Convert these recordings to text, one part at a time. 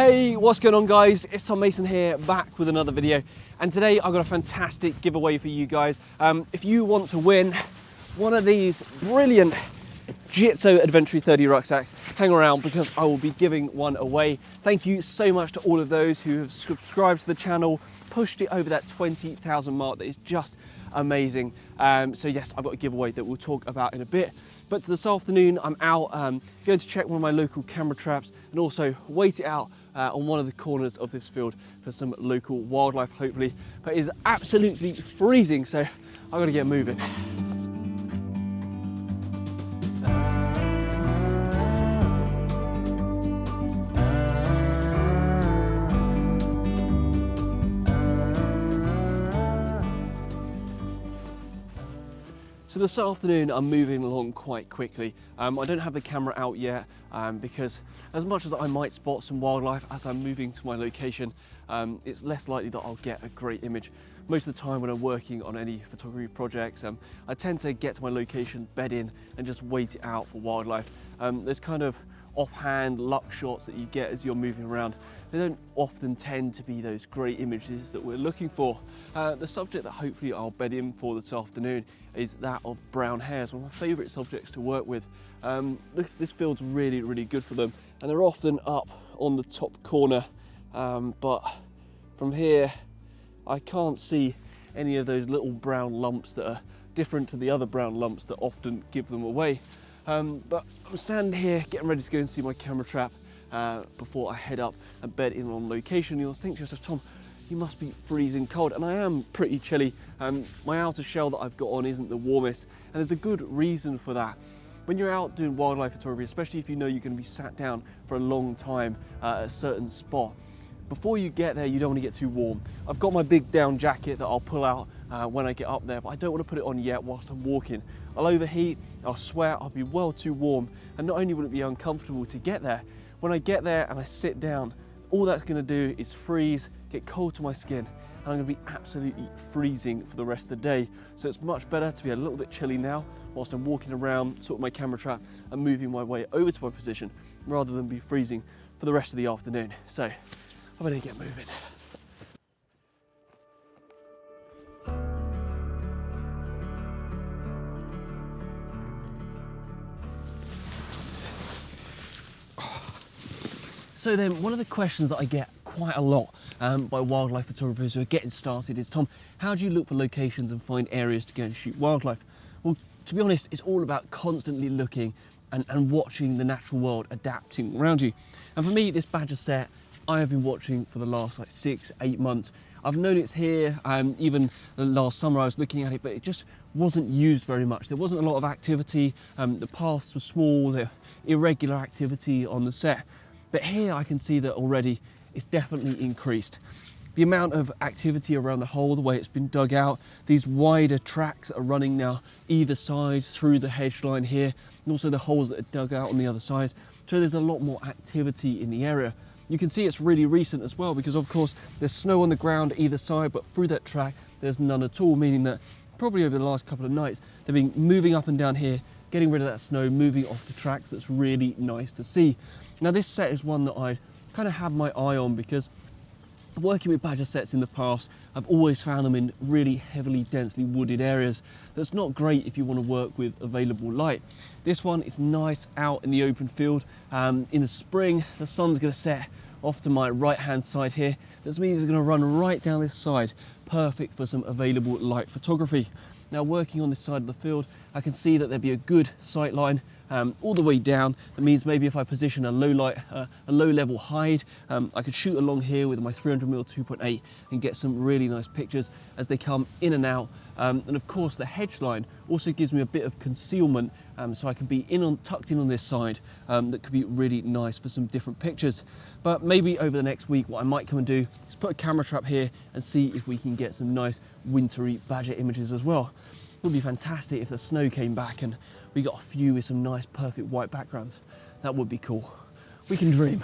Hey, what's going on guys? It's Tom Mason here, back with another video. And today I've got a fantastic giveaway for you guys. If you want to win one of these brilliant Gitzo Adventury 30 rucksacks, hang around because I will be giving one away. Thank you so much to all of those who have subscribed to the channel, pushed it over that 20,000 mark. That is just amazing. So yes, I've got a giveaway that we'll talk about in a bit. But this afternoon I'm out going to check one of my local camera traps and also wait it out on one of the corners of this field for some local wildlife, hopefully. But it is absolutely freezing, so I've got to get moving. So this afternoon I'm moving along quite quickly. I don't have the camera out yet because as much as I might spot some wildlife as I'm moving to my location, it's less likely that I'll get a great image. Most of the time when I'm working on any photography projects, I tend to get to my location, bed in and just wait it out for wildlife. There's kind of offhand luck shots that you get as you're moving around. They don't often tend to be those great images that we're looking for. The subject that hopefully I'll bed in for this afternoon is that of brown hares, one of my favourite subjects to work with. This field's really good for them, and they're often up on the top corner, but from here I can't see any of those little brown lumps that are different to the other brown lumps that often give them away. But I'm standing here getting ready to go and see my camera trap before I head up and bed in on location. You'll think to yourself, Tom, you must be freezing cold, and I am pretty chilly. My outer shell that I've got on isn't the warmest, and there's a good reason for that. When you're out doing wildlife photography, especially if you know you're going to be sat down for a long time at a certain spot, before you get there you don't want to get too warm. I've got my big down jacket that I'll pull out when I get up there, but I don't want to put it on yet whilst I'm walking. I'll overheat, I'll sweat, I'll be well too warm, and not only will it be uncomfortable to get there, when I get there and I sit down, all that's going to do is freeze, get cold to my skin, and I'm going to be absolutely freezing for the rest of the day. So it's much better to be a little bit chilly now whilst I'm walking around, sort of my camera trap and moving my way over to my position, rather than be freezing for the rest of the afternoon. So I better get moving. So then, one of the questions that I get quite a lot by wildlife photographers who are getting started is, Tom, how do you look for locations and find areas to go and shoot wildlife? Well, to be honest, it's all about constantly looking and watching the natural world adapting around you. And for me, this badger set, I have been watching for the last like 6-8 months. I've known it's here, even last summer I was looking at it, but it just wasn't used very much. There wasn't a lot of activity, the paths were small, there irregular activity on the set. But here I can see that already it's definitely increased. The amount of activity around the hole, the way it's been dug out, these wider tracks are running now either side through the hedge line here, and also the holes that are dug out on the other side. So there's a lot more activity in the area. You can see it's really recent as well, because of course there's snow on the ground either side, but through that track there's none at all, meaning that probably over the last couple of nights they've been moving up and down here, getting rid of that snow, moving off the tracks. That's really nice to see. Now this set is one that I kind of have my eye on, because working with badger sets in the past, I've always found them in really heavily densely wooded areas. That's not great if you want to work with available light. This one is nice out in the open field. In the spring, the sun's going to set off to my right hand side here. This means it's going to run right down this side, perfect for some available light photography. Now working on this side of the field, I can see that there'd be a good sight line all the way down. That means maybe if I position a low level hide, I could shoot along here with my 300mm 2.8 and get some really nice pictures as they come in and out. And of course the hedge line also gives me a bit of concealment, so I can be tucked in on this side. That could be really nice for some different pictures. But maybe over the next week what I might come and do is put a camera trap here and see if we can get some nice wintry badger images as well. It would be fantastic if the snow came back and we got a few with some nice perfect white backgrounds. That would be cool. We can dream.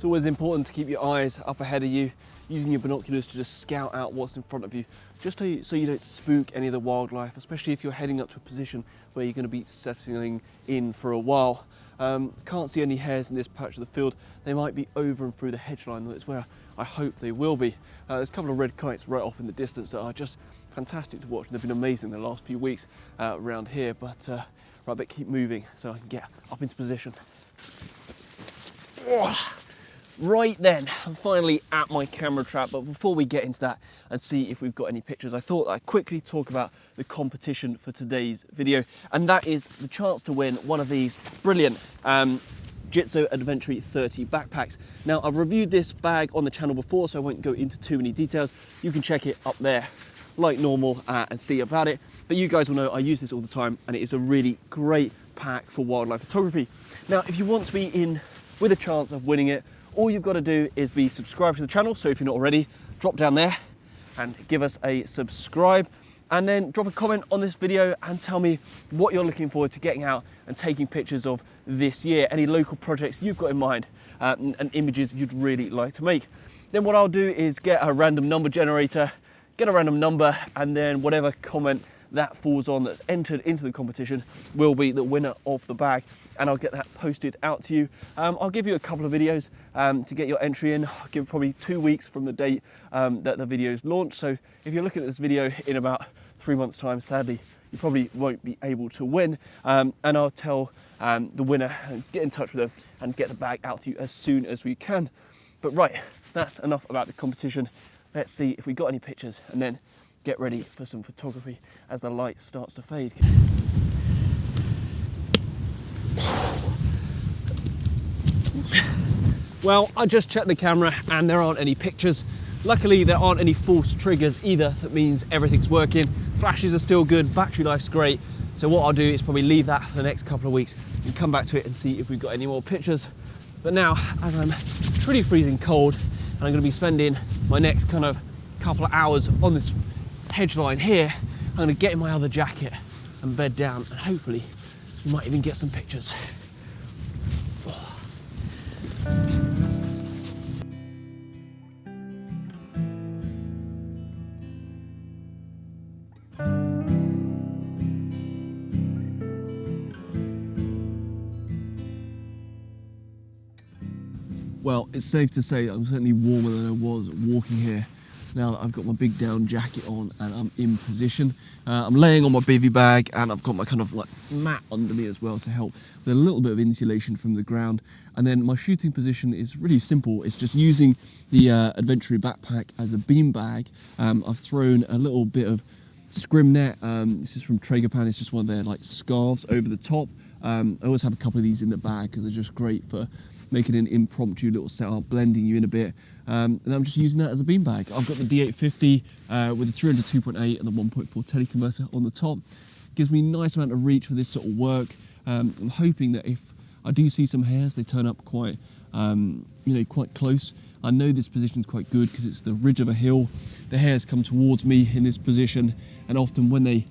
It's always important to keep your eyes up ahead of you, using your binoculars to just scout out what's in front of you, just so you don't spook any of the wildlife, especially if you're heading up to a position where you're going to be settling in for a while. Can't see any hares in this patch of the field. They might be over and through the hedge line. That's where I hope they will be. There's a couple of red kites right off in the distance that are just fantastic to watch. They've been amazing the last few weeks around here, but right, but keep moving so I can get up into position. Right then, I'm finally at my camera trap, but before we get into that and see if we've got any pictures, I thought I'd quickly talk about the competition for today's video, and that is the chance to win one of these brilliant Gitzo Adventury 30 backpacks. Now, I've reviewed this bag on the channel before, so I won't go into too many details. You can check it up there like normal and see about it, but you guys will know I use this all the time, and it is a really great pack for wildlife photography. Now, if you want to be in with a chance of winning it, all you've got to do is be subscribed to the channel. So if you're not already, drop down there and give us a subscribe, and then drop a comment on this video and tell me what you're looking forward to getting out and taking pictures of this year, any local projects you've got in mind, and images you'd really like to make. Then what I'll do is get a random number generator, get a random number, and then whatever comment that falls on that's entered into the competition will be the winner of the bag, and I'll get that posted out to you. I'll give you a couple of videos to get your entry in. I'll give probably 2 weeks from the date that the video is launched. So if you're looking at this video in about 3 months time, sadly you probably won't be able to win, and I'll tell the winner and get in touch with them and get the bag out to you as soon as we can. But right, that's enough about the competition. Let's see if we got any pictures, and then get ready for some photography as the light starts to fade. Well, I just checked the camera and there aren't any pictures. Luckily, there aren't any false triggers either. That means everything's working. Flashes are still good, battery life's great. So what I'll do is probably leave that for the next couple of weeks and come back to it and see if we've got any more pictures. But now, as I'm pretty freezing cold and I'm gonna be spending my next kind of couple of hours on this hedge line here, I'm going to get in my other jacket and bed down, and hopefully we might even get some pictures. Well, it's safe to say I'm certainly warmer than I was walking here. Now that I've got my big down jacket on and I'm in position. I'm laying on my bivy bag, and I've got my kind of like mat under me as well to help with a little bit of insulation from the ground. And then my shooting position is really simple. It's just using the Adventury backpack as a bean bag. I've thrown a little bit of scrim net. This is from Traegerpan. It's just one of their like scarves over the top. I always have a couple of these in the bag because they're just great for making an impromptu little setup, blending you in a bit. And I'm just using that as a beanbag. I've got the D850 with the 300 2.8 and the 1.4 teleconverter on the top. Gives me a nice amount of reach for this sort of work. I'm hoping that if I do see some hares, they turn up quite, quite close. I know this position is quite good because it's the ridge of a hill. The hares come towards me in this position, and often when they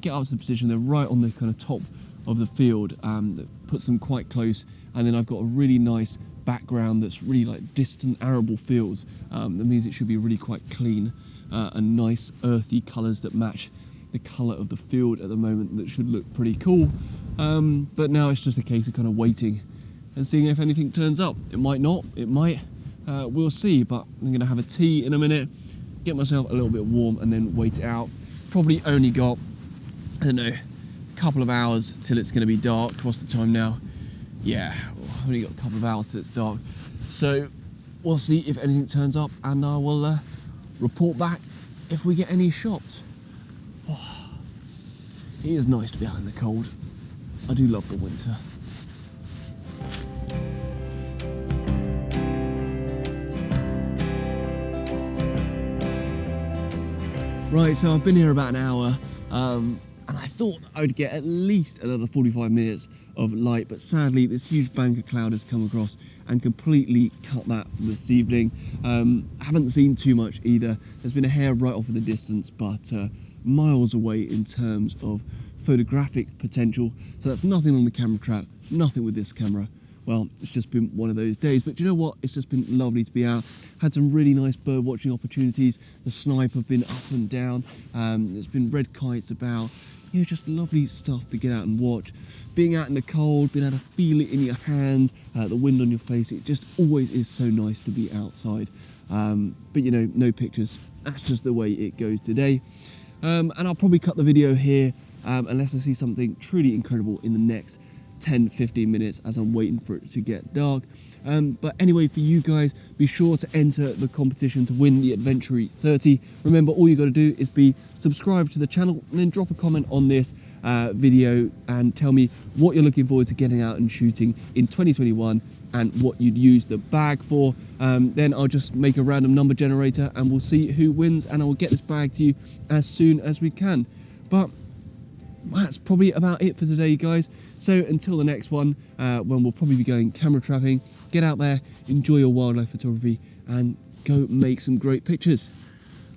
get up to the position, they're right on the kind of top of the field. That puts them quite close, and then I've got a really nice background that's really like distant arable fields. That means it should be really quite clean and nice earthy colours that match the colour of the field at the moment. That should look pretty cool. But now it's just a case of kind of waiting and seeing if anything turns up. It might not, it might, we'll see. But I'm going to have a tea in a minute, get myself a little bit warm, and then wait it out. Probably only got, I don't know, a couple of hours till it's going to be dark. What's the time now? Yeah, I've only got a couple of hours till it's dark. So we'll see if anything turns up, and I will report back if we get any shots. Oh, it is nice to be out in the cold. I do love the winter. Right, so I've been here about an hour, and I thought I would get at least another 45 minutes of light, but sadly this huge bank of cloud has come across and completely cut that from this evening. I haven't seen too much either. There's been a hare right off in the distance, but miles away in terms of photographic potential. So that's nothing on the camera trap, nothing with this camera. well, it's just been one of those days. But you know what? It's just been lovely to be out. Had some really nice bird watching opportunities. The snipe have been up and down. There's been red kites about. You know, just lovely stuff to get out and watch. Being out in the cold, being able to feel it in your hands, the wind on your face, it just always is so nice to be outside. But you know, no pictures. That's just the way it goes today. And I'll probably cut the video here unless I see something truly incredible in the next 10-15 minutes as I'm waiting for it to get dark. But anyway, for you guys, be sure to enter the competition to win the Adventury 30. Remember, all you got to do is be subscribed to the channel and then drop a comment on this video and tell me what you're looking forward to getting out and shooting in 2021 and what you'd use the bag for. Then I'll just make a random number generator and we'll see who wins, and I'll get this bag to you as soon as we can. But that's probably about it for today, guys. So until the next one, when we'll probably be going camera trapping, get out there, enjoy your wildlife photography, and go make some great pictures.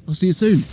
I'll see you soon.